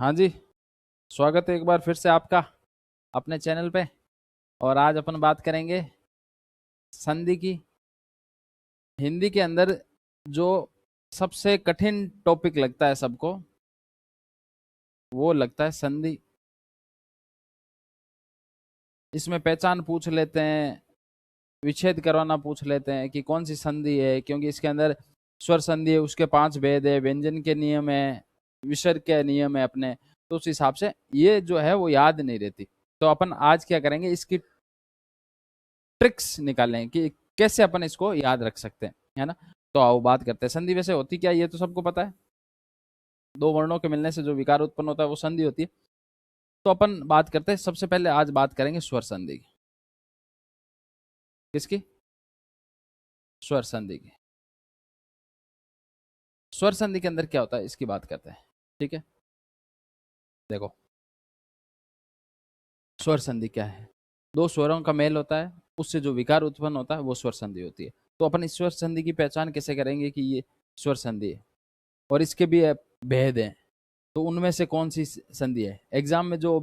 हाँ जी। स्वागत है एक बार फिर से आपका अपने चैनल पे। और आज अपन बात करेंगे संधि की। हिंदी के अंदर जो सबसे कठिन टॉपिक लगता है सबको, वो लगता है संधि। इसमें पहचान पूछ लेते हैं, विच्छेद करवाना पूछ लेते हैं कि कौन सी संधि है, क्योंकि इसके अंदर स्वर संधि है, उसके 5 भेद है, व्यंजन के नियम है, विसर्ग के नियम है अपने। तो उस हिसाब से ये जो है वो याद नहीं रहती। तो अपन आज क्या करेंगे, इसकी ट्रिक्स निकालें कि कैसे अपन इसको याद रख सकते हैं, है ना। तो आओ बात करते हैं। संधि वैसे होती क्या है, ये तो सबको पता है। दो वर्णों के मिलने से जो विकार उत्पन्न होता है वो संधि होती है। तो अपन बात करते हैं, सबसे पहले आज बात करेंगे स्वर संधि की। किसकी? स्वर संधि की। स्वर संधि के अंदर क्या होता है इसकी बात करते हैं। ठीक है, देखो, स्वर संधि क्या है? दो स्वरों का मेल होता है, उससे जो विकार उत्पन्न होता है वो स्वर संधि होती है। तो अपन इस स्वर संधि की पहचान कैसे करेंगे कि ये स्वर संधि है, और इसके भी भेद हैं। तो उनमें से कौन सी संधि है? एग्जाम में जो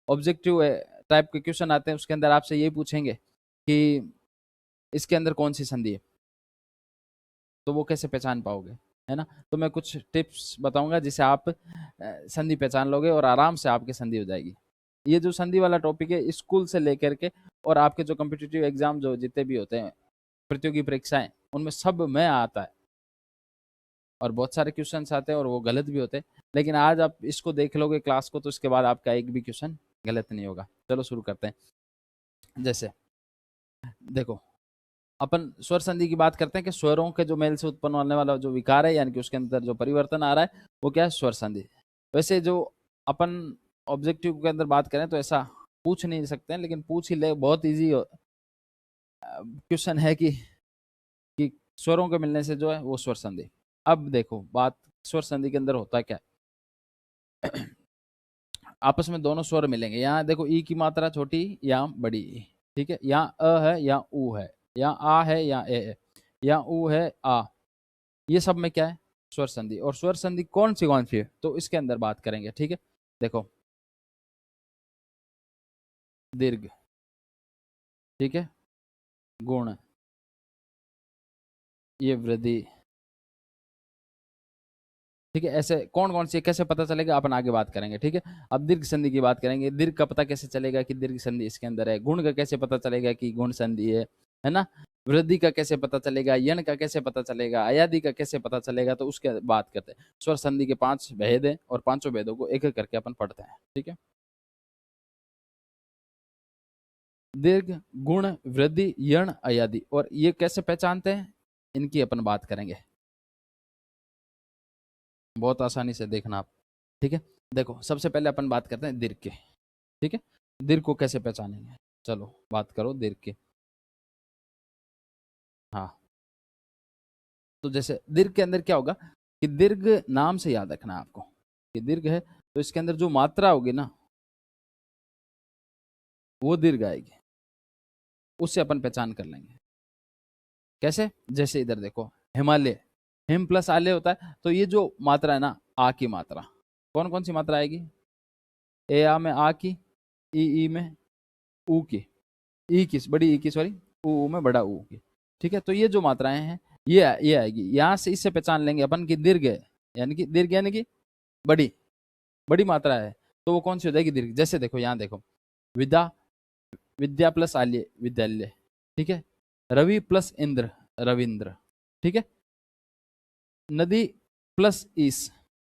ऑब्जेक्टिव टाइप के क्वेश्चन आते हैं उसके अंदर आपसे ये पूछेंगे कि इसके अंदर कौन सी संधि है, तो वो कैसे पहचान पाओगे, है ना। तो मैं कुछ टिप्स बताऊंगा जिससे आप संधि पहचान लोगे और आराम से आपकी संधि हो जाएगी। ये जो संधि वाला टॉपिक है, स्कूल से लेकर के और आपके जो कम्पिटिटिव एग्जाम जो जितने भी होते हैं, प्रतियोगी परीक्षाएं, उनमें सब में आता है। और बहुत सारे क्वेश्चन आते हैं और वो गलत भी होते हैं। लेकिन आज आप इसको देख लोगे क्लास को, तो इसके बाद आपका एक भी क्वेश्चन गलत नहीं होगा। चलो शुरू करते हैं। जैसे देखो, अपन स्वर संधि की बात करते हैं कि स्वरों के जो मेल से उत्पन्न होने वाला जो विकार है, यानी कि उसके अंदर जो परिवर्तन आ रहा है, वो क्या है? स्वर संधि। वैसे जो अपन ऑब्जेक्टिव के अंदर बात करें तो ऐसा पूछ नहीं सकते हैं, लेकिन पूछ ही ले, बहुत इजी क्वेश्चन है कि स्वरों के मिलने से जो है वो स्वर संधि। अब देखो बात, स्वर संधि के अंदर होता क्या है। आपस में दोनों स्वर मिलेंगे। यहाँ देखो, ई की मात्रा छोटी या बड़ी, ठीक है। यहाँ अ है या उ है, या आ है या ए है, या उ है आ। ये सब में क्या है? स्वर संधि। और स्वर संधि कौन सी है, तो इसके अंदर बात करेंगे। ठीक है, देखो, दीर्घ, ठीक है, गुण, ये वृद्धि, ठीक है। ऐसे कौन कौन सी कैसे पता चलेगा, अपन आगे बात करेंगे। ठीक है, अब दीर्घ संधि की बात करेंगे। दीर्घ का पता कैसे चलेगा कि दीर्घ संधि इसके अंदर है। गुण का कैसे पता चलेगा कि गुण संधि है ना। वृद्धि का कैसे पता चलेगा, यण का कैसे पता चलेगा, अयादि का कैसे पता चलेगा, तो उसके बात करते हैं। स्वर संधि के 5 भेद हैं और पांचों भेदों को एक एक करके अपन पढ़ते हैं। ठीक है, दीर्घ, गुण, वृद्धि, यण, अयादि। और ये कैसे पहचानते हैं, इनकी अपन बात करेंगे। बहुत आसानी से देखना आप। ठीक है, देखो, सबसे पहले अपन बात करते हैं दीर्घ के। ठीक है, दीर्घ को कैसे पहचानेंगे, चलो बात करो दीर्घ की। हाँ, तो जैसे दीर्घ के अंदर क्या होगा कि दीर्घ नाम से याद रखना है आपको कि दीर्घ है, तो इसके अंदर जो मात्रा होगी ना, वो दीर्घ आएगी। उससे अपन पहचान कर लेंगे। कैसे? जैसे इधर देखो, हिमालय, हिम प्लस आलय होता है, तो ये जो मात्रा है ना, आ की मात्रा, कौन कौन सी मात्रा आएगी? ए आ में आ की, ई में ऊ की, ई की बड़ी ई की, सॉरी, ऊ में बड़ा ऊ की। ठीक है, तो ये जो मात्राएं हैं, ये आएगी। यहाँ से इससे पहचान लेंगे अपन की दीर्घ है, यानी कि दीर्घ यानी कि बड़ी बड़ी मात्रा है। तो वो कौन सी हो जाएगी? दीर्घ। जैसे देखो, यहाँ देखो, विद्या, विद्या प्लस आल्य, विद्यालय। ठीक है, रवि प्लस इंद्र, रविंद्र। ठीक है, नदी प्लस ईस,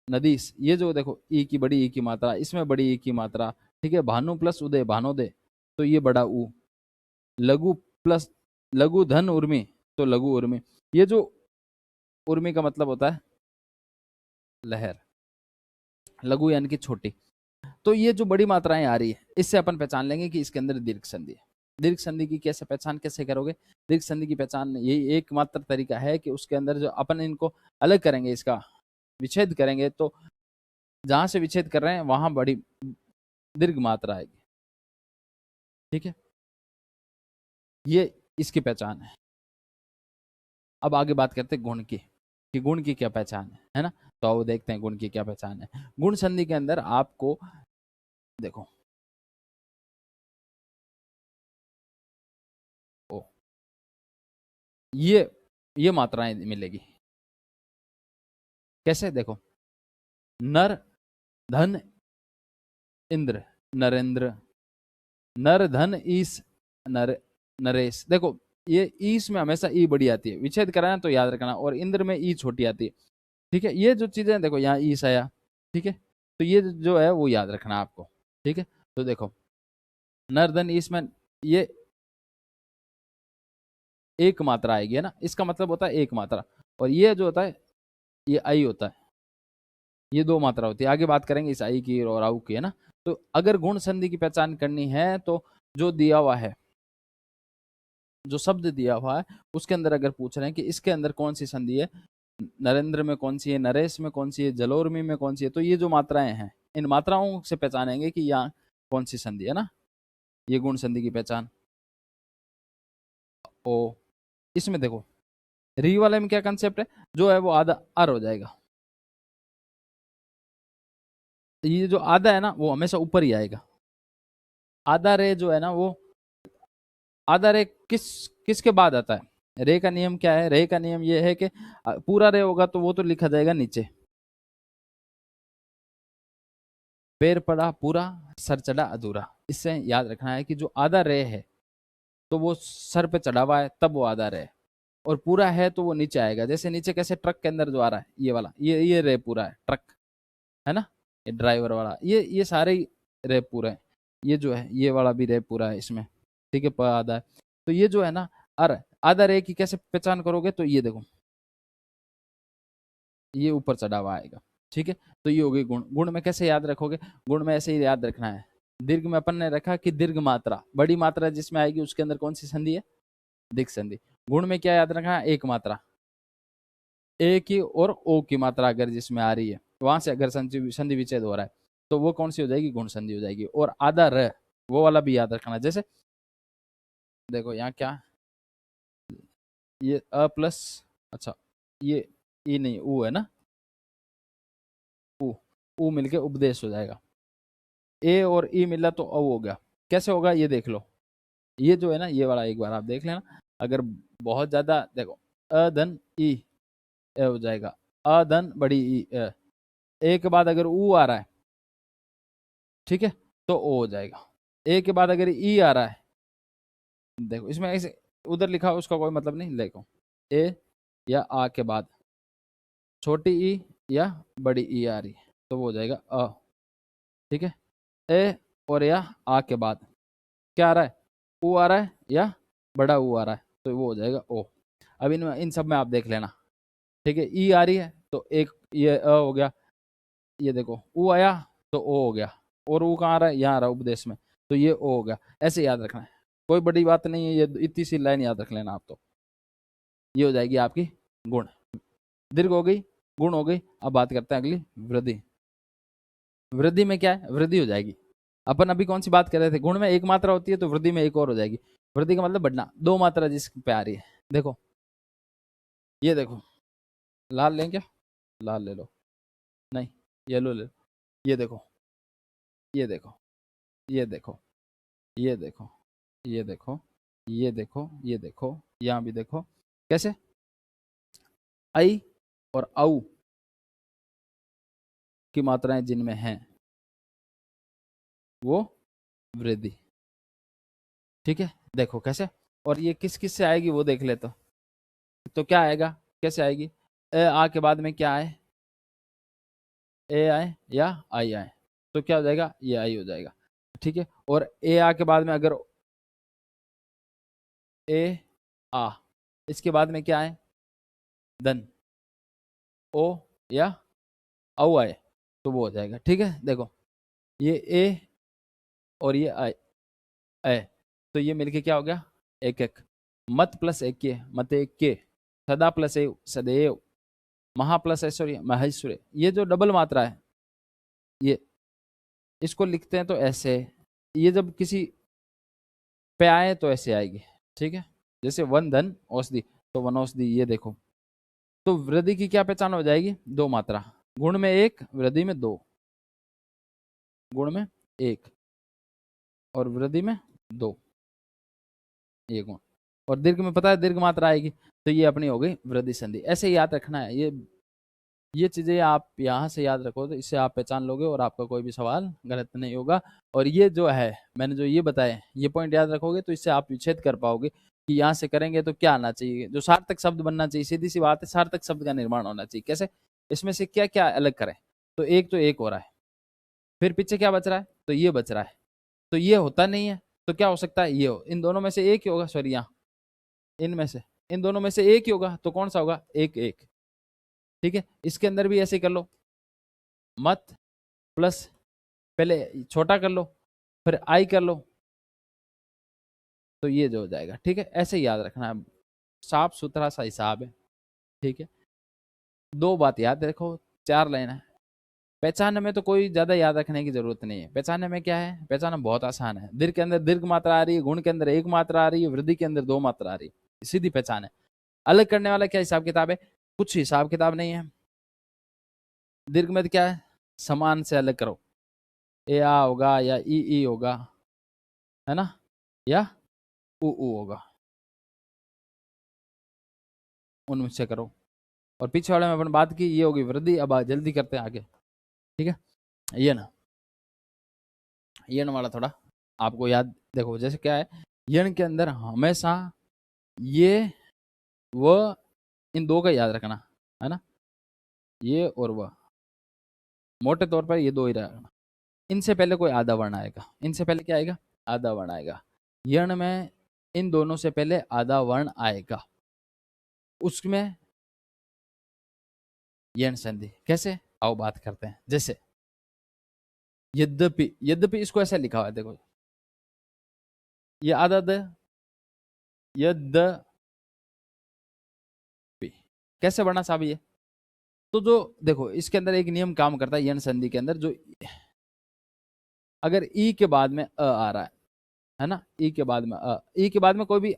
नदीस। ये जो देखो, ई की बड़ी ई की मात्रा, इसमें बड़ी ई की मात्रा। ठीक है, भानु प्लस उदय, भानोदय, तो ये बड़ा ऊ। लघु प्लस लघु धन उर्मी, तो लघु उर्मी। ये जो उर्मी का मतलब होता है लहर, लघु यानी कि छोटी। तो ये जो बड़ी मात्राएं आ रही है, इससे अपन पहचान लेंगे कि इसके अंदर दीर्घ संधि है। दीर्घ संधि की कैसे पहचान कैसे करोगे? दीर्घ संधि की पहचान यही एकमात्र तरीका है कि उसके अंदर जो अपन इनको अलग करेंगे, इसका विच्छेद करेंगे, तो जहां से विच्छेद कर रहे हैं वहां बड़ी दीर्घ मात्रा आएगी। ठीक है, ये इसकी पहचान है। अब आगे बात करते हैं गुण की। कि गुण की क्या पहचान है ना। तो आओ देखते हैं गुण की क्या पहचान है। गुण संधि के अंदर आपको देखो ओ ये मात्राएं मिलेगी। कैसे देखो, नर धन इंद्र नरेंद्र, नर धन ईस नर नरेश। देखो ये ईस में हमेशा ई बड़ी आती है, विच्छेद कराना तो याद रखना, और इंद्र में ई छोटी आती है। ठीक है, ये जो चीजें देखो यहाँ ईस आया, ठीक है, तो ये जो है वो याद रखना आपको। ठीक है, तो देखो नर धन ईस में ये एक मात्रा आएगी है ना, इसका मतलब होता है एक मात्रा, और ये जो होता है ये आई होता है, ये दो मात्रा होती है। आगे बात करेंगे इस आई की और आउ की है ना। तो अगर गुण संधि की पहचान करनी है तो जो दिया हुआ है, जो शब्द दिया हुआ है उसके अंदर अगर पूछ रहे हैं कि इसके अंदर कौन सी संधि है, नरेंद्र में कौन सी है, नरेश में कौन सी है, जलोर्मी में कौन सी है, तो ये जो मात्राएं हैं इन मात्राओं से पहचानेंगे कि यहाँ कौन सी संधि है ना। ये गुण संधि की पहचान। ओ इसमें देखो री वाले में क्या कंसेप्ट है, जो है वो आधा अर हो जाएगा। ये जो आधा है ना वो हमेशा ऊपर ही आएगा। आधा रे जो है ना वो आधा रे किसके बाद आता है। रे का नियम क्या है, रे का नियम ये है कि पूरा रे होगा तो वो तो लिखा जाएगा नीचे, पैर पड़ा पूरा सर चढ़ा अधूरा। इससे याद रखना है कि जो आधा रे है तो वो सर पे चढ़ा हुआ है तब वो आधा रे, और पूरा है तो वो नीचे आएगा। जैसे नीचे कैसे ट्रक के अंदर जो आ रहा है ये वाला, ये रे पूरा है ट्रक है ना, ये ड्राइवर वाला, ये सारे ही रे पूरा है। ये जो है ये वाला भी रे पूरा है इसमें, ठीक है, आधा है। तो ये जो है ना अर आधा रे की कैसे पहचान करोगे, तो ये देखो ये ऊपर चढ़ा हुआ आएगा। ठीक है, तो ये हो गई गुण। गुण में कैसे याद रखोगे, गुण में ऐसे ही याद रखना है। दीर्घ में अपन ने रखा कि दीर्घ मात्रा बड़ी मात्रा जिसमें आएगी उसके अंदर कौन सी संधि है, दीर्घ संधि। गुण में क्या याद रखना है, एक मात्रा, ए की और ओ की मात्रा अगर जिसमें आ रही है वहां से अगर संधि विच्छेद हो रहा है तो वो कौन सी हो जाएगी, गुण संधि हो जाएगी। और आधा र वो वाला भी याद रखना। जैसे देखो यहाँ क्या, ये अ प्लस, अच्छा ये ई नहीं ऊ है ना, ऊ ऊ मिलके उपदेश हो जाएगा। ए और ई मिला तो औ हो गया। कैसे होगा ये देख लो, ये जो है ना ये वाला एक बार आप देख लेना। अगर बहुत ज्यादा देखो अधन ई ए हो जाएगा, अधन बड़ी ई ए के बाद अगर ऊ आ रहा है, ठीक है, तो ओ हो जाएगा। ए के बाद अगर ई आ रहा है, देखो इसमें ऐसे उधर लिखा उसका कोई मतलब नहीं, देखो ए या आ के बाद छोटी ई या बड़ी ई आ रही है तो वो हो जाएगा अ। ठीक है, ए और या आ के बाद क्या आ रहा है, ऊ आ रहा है या बड़ा ऊ आ रहा है तो वो हो जाएगा ओ। अब इन सब में आप देख लेना। ठीक है, ई आ रही है तो एक ये अ हो गया, ये देखो ऊ आया तो ओ हो गया, और ऊ कहाँ आ रहा है, यहाँ आ रहा है उपदेश में, तो ये ओ हो गया। ऐसे याद रखना है, कोई बड़ी बात नहीं है, ये इतनी सी लाइन याद रख लेना आप तो ये हो जाएगी आपकी गुण। दीर्घ हो गई, गुण हो गई। अब बात करते हैं अगली वृद्धि। वृद्धि में क्या है, वृद्धि हो जाएगी। अपन अभी कौन सी बात कर रहे थे, गुण में एक मात्रा होती है तो वृद्धि में एक और हो जाएगी। वृद्धि का मतलब बढ़ना, दो मात्रा जिस पे आ रही है। देखो ये देखो लाल लें क्या, लाल ले लो, नहीं येलो ले लो। ये देखो ये देखो ये देखो ये देखो ये देखो ये देखो ये देखो, यहाँ भी देखो कैसे आई और औ की मात्राएं जिनमें हैं वो वृद्धि। ठीक है, देखो कैसे, और ये किस किस से आएगी वो देख ले। तो क्या आएगा, कैसे आएगी, ए आ के बाद में क्या आए, ए आए या आई आए, तो क्या हो जाएगा, ये आई हो जाएगा। ठीक है, और ए आ के बाद में अगर ए आ, इसके बाद में क्या है, धन ओ या औ आए तो वो हो जाएगा। ठीक है, देखो ये ए और ये आई ए, तो ये मिलके क्या हो गया, एक एक। मत प्लस एक के मत एक के, सदा प्लस ए सदैव, महा प्लस ऐश्वर्य महेश्वर्य। ये जो डबल मात्रा है ये इसको लिखते हैं तो ऐसे, ये जब किसी पे आए तो ऐसे आएगी। ठीक है, जैसे वन धन औषधि, तो वन औषधि, ये देखो तो वृद्धि की क्या पहचान हो जाएगी? दो मात्रा, गुण में एक, वृद्धि में दो, गुण में एक और वृद्धि में दो, ये गुण। और दीर्घ में पता है दीर्घ मात्रा आएगी, तो ये अपनी हो गई वृद्धि संधि। ऐसे ही याद रखना है, ये चीजें आप यहाँ से याद रखो तो इससे आप पहचान लोगे और आपका कोई भी सवाल गलत नहीं होगा। और ये जो है मैंने जो ये बताए, ये पॉइंट याद रखोगे तो इससे आप विच्छेद कर पाओगे कि यहाँ से करेंगे तो क्या आना चाहिए, जो सार्थक शब्द बनना चाहिए। सीधी सी बात है, सार्थक शब्द का निर्माण होना चाहिए। कैसे? इसमें से क्या क्या अलग करें, तो एक हो रहा है, फिर पीछे क्या बच रहा है, तो ये बच रहा है, तो ये होता नहीं है, तो क्या हो सकता है, ये हो। इन दोनों में से एक ही होगा, सॉरी यहाँ इनमें से, इन दोनों में से एक ही होगा, तो कौन सा होगा? एक एक। ठीक है, इसके अंदर भी ऐसे कर लो, मत प्लस पहले छोटा कर लो, फिर आई कर लो, तो ये जो हो जाएगा। ठीक है, ऐसे ही याद रखना है, साफ सुथरा सा हिसाब है। ठीक है, दो बात याद रखो, चार लाइन है। पहचानने में तो कोई ज्यादा याद रखने की जरूरत नहीं है। पहचानने में क्या है, पहचानना बहुत आसान है। दीर्घ के अंदर दीर्घ मात्रा आ रही है, गुण के अंदर एक मात्रा आ रही है, वृद्धि के अंदर दो मात्रा आ रही है, सीधी पहचान है। अलग करने वाला क्या हिसाब किताब है? कुछ हिसाब किताब नहीं है। दीर्घ में क्या है, समान से अलग करो, ए आ होगा या ई होगा, है ना, या ऊ होगा, उनमें से करो। और पीछे वाले में अपन बात की, ये होगी वृद्धि। अब जल्दी करते हैं आगे। ठीक है, ये ना, यण वाला थोड़ा आपको याद देखो, जैसे क्या है, यण के अंदर हमेशा ये व इन दो का याद रखना, है ना, ये और वह, मोटे तौर पर ये दो ही रखना। इनसे पहले कोई आधा वर्ण आएगा, इनसे पहले क्या आएगा? आधा वर्ण आएगा। यण में इन दोनों से पहले आधा वर्ण आएगा, उसमें यण संधि। कैसे? आओ बात करते हैं। जैसे यद्यपि, यद्यपि इसको ऐसे लिखा हुआ है, देखो ये आधा द, यद्यपि, कैसे बढ़ना साहब ये? तो जो देखो इसके अंदर एक नियम काम करता है यण संधि के अंदर, जो अगर ई के बाद में अ आ रहा है ना, ई के बाद में अ, ई के बाद में कोई भी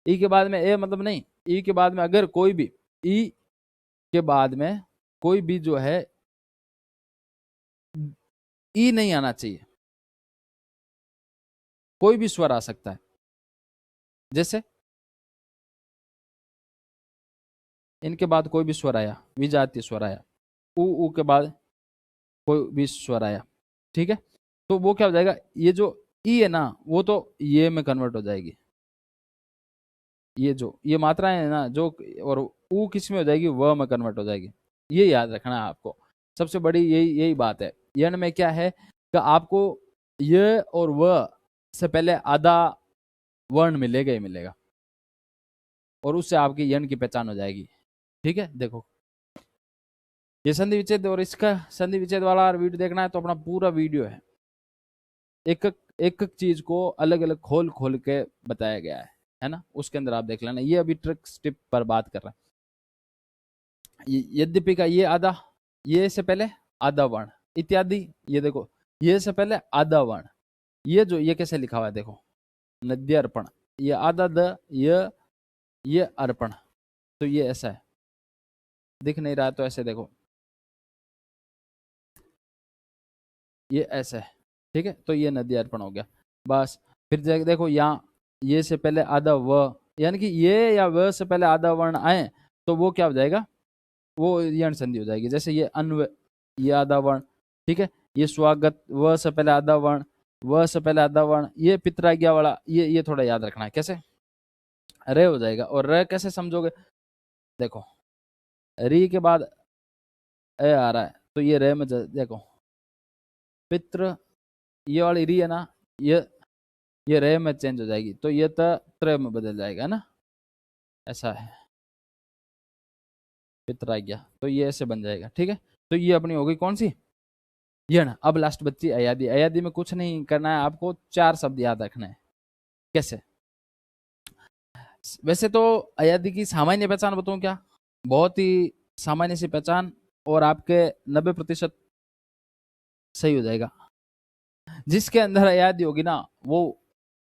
ई के बाद में ए मतलब नहीं, ई के बाद में अगर कोई भी, ई के बाद में कोई भी जो है ई नहीं आना चाहिए, कोई भी स्वर आ सकता है। जैसे इनके बाद कोई भी स्वर आया, विजातीय स्वर आया, ऊ के बाद कोई भी स्वर आया, ठीक है, तो वो क्या हो जाएगा, ये जो ई है ना वो तो ये में कन्वर्ट हो जाएगी, ये जो ये मात्राएं है ना जो, और ऊ किस में हो जाएगी, व में कन्वर्ट हो जाएगी। ये याद रखना है आपको, सबसे बड़ी यही यही बात है। यण में क्या है कि आपको ये और व से पहले आधा वर्ण मिलेगा ही मिलेगा, और उससे आपकी यण की पहचान हो जाएगी। ठीक है, देखो ये संधि विच्छेद, और इसका संधि विच्छेद वाला वीडियो देखना है तो अपना पूरा वीडियो है, एक एक चीज को अलग अलग खोल खोल के बताया गया है ना, उसके अंदर आप देख लेना। ये अभी ट्रिक स्टिप पर बात कर रहा है। यद्यपि का ये आधा, ये से पहले आधा वर्ण इत्यादि, ये देखो ये से पहले आधा वर्ण, ये जो ये कैसे लिखा हुआ है देखो, नद्य अर्पण, ये आधा द, ये अर्पण, तो ये ऐसा है, दिख नहीं रहा तो ऐसे देखो, ये ऐसा है। ठीक है, तो ये नदी अर्पण हो गया बस। फिर देखो यहाँ ये से पहले आधा व, यानी कि ये या व से पहले आधा वर्ण आए तो वो क्या हो जाएगा, वो यण संधि हो जाएगी। जैसे ये अन्व, ये आधा वर्ण, ठीक है, ये स्वागत, व से पहले आधा वर्ण, व से पहले आधा वर्ण, ये पितराज्ञा वाला, ये थोड़ा याद रखना है। कैसे? रे हो जाएगा। और रे कैसे समझोगे, देखो री के बाद ए आ रहा है तो ये रे में देखो पित्र, ये वाली री है ना, ये रे में चेंज हो जाएगी, तो ये त्र में बदल जाएगा ना, ऐसा है पितराज्ञा, तो ये ऐसे बन जाएगा। ठीक है, तो ये अपनी हो गई कौन सी, यण। अब लास्ट बच्ची अयादी। अयादी में कुछ नहीं करना है आपको, चार शब्द याद रखना है। कैसे? वैसे तो अयादी की सामान्य पहचान बताऊं क्या, बहुत ही सामान्य सी पहचान, और आपके 90% सही हो जाएगा। जिसके अंदर अयादी होगी ना वो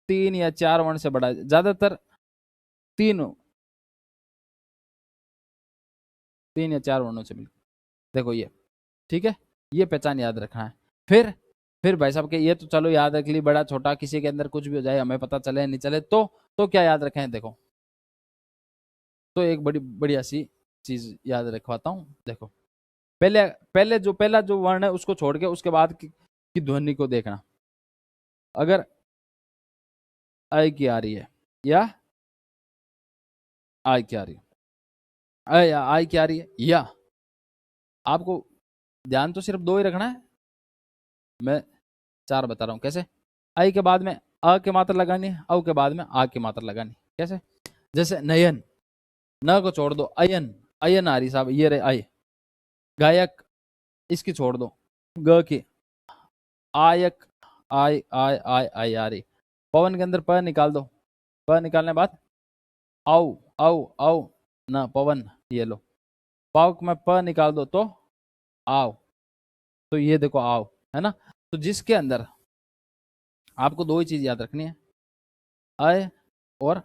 3 या 4 वर्ण से बड़ा, ज्यादातर 3 3 या 4 वर्णों से मिलकर। देखो ये, ठीक है, ये पहचान याद रखना है। फिर भाई साहब के ये तो चलो याद रख ली, बड़ा छोटा किसी के अंदर कुछ भी हो जाए, हमें पता चले नहीं चले तो क्या याद रखें। देखो तो एक बड़ी बढ़िया सी चीज याद रखवाता हूँ। देखो पहले पहला जो वर्ण है उसको छोड़ के उसके बाद की ध्वनि को देखना। अगर आई की आ रही है या आई की आ रही है, या आई की आ रही है, या आपको ध्यान तो सिर्फ दो ही रखना है, मैं 4 बता रहा हूँ कैसे। आई के बाद में अ की मात्रा लगानी है, औ के बाद में आ की मात्रा लगानी। कैसे? जैसे नयन, न को छोड़ दो, अयन, अयन आ रही साहब, ये रे आई। गायक, इसकी छोड़ दो, ग की। आयक, आई आ रही। पवन के अंदर प निकाल दो, प निकालने के बाद औ औ न पवन, ये लो। पाव में प निकाल दो तो आओ, तो ये देखो आओ, है ना। तो जिसके अंदर आपको दो ही चीज याद रखनी है, आय और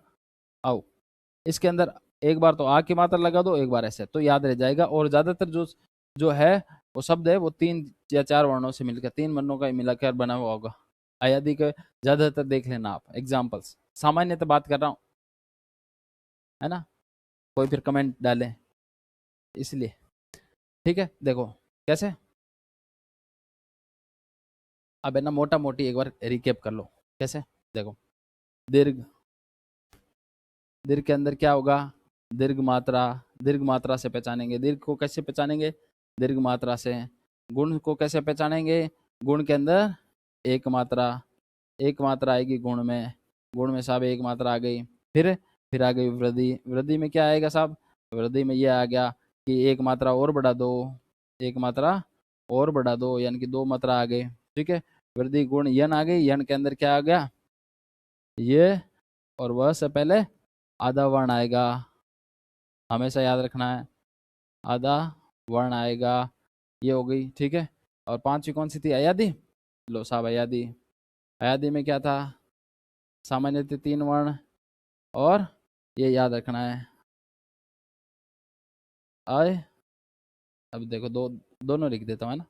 आओ। इसके अंदर एक बार तो आ की मात्रा लगा दो, एक बार ऐसे, तो याद रह जाएगा। और ज्यादातर जो जो है वो शब्द है वो 3 या 4 वर्णों से मिलकर, 3 वर्णों का मिलाकर बना हुआ होगा। आयादी के ज्यादातर देख लेना आप एग्जाम्पल्स, सामान्य तो बात कर रहा हूँ, है ना, कोई फिर कमेंट डालें इसलिए। ठीक है, देखो कैसे। अब है ना मोटा मोटी एक बार रिकेप कर लो। कैसे? देखो दीर्घ, दीर्घ के अंदर क्या होगा, दीर्घ मात्रा, दीर्घ मात्रा से पहचानेंगे। दीर्घ को कैसे पहचानेंगे? दीर्घ मात्रा से। गुण को कैसे पहचानेंगे? गुण के अंदर एक मात्रा, एक मात्रा आएगी गुण में, गुण में साहब एक मात्रा आ गई। फिर आ गई वृद्धि, वृद्धि में क्या आएगा साहब? वृद्धि में ये आ गया कि एक मात्रा और बढ़ा दो, एक मात्रा और बढ़ा दो, यानी कि 2 मात्रा आ गई। ठीक है, वृद्धि गुण यन आ गई, यन के अंदर क्या आ गया? ये, और वह से पहले आधा वर्ण आएगा, हमेशा याद रखना है, आधा वर्ण आएगा। ये हो गई, ठीक है। और 5वीं कौन सी थी? अयादी। लो साहब अयादी, अयादी में क्या था? सामान्य थे 3 वर्ण, और ये याद रखना है आय। अब देखो दोनों लिख देता हूँ, है ना।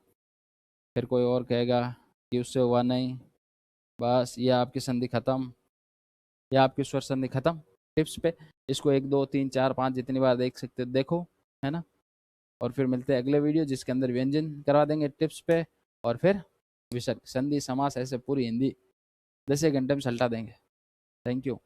फिर कोई और कहेगा कि उससे हुआ नहीं, बस ये आपकी संधि खत्म, या आपकी स्वर संधि खत्म। टिप्स पे इसको 1 2 3 4 5 जितनी बार देख सकते देखो, है ना। और फिर मिलते हैं अगले वीडियो जिसके अंदर व्यंजन करवा देंगे टिप्स पे, और फिर विसर्ग, संधि, समास, ऐसे पूरी हिंदी 10 घंटे में सल्टा देंगे। Thank you.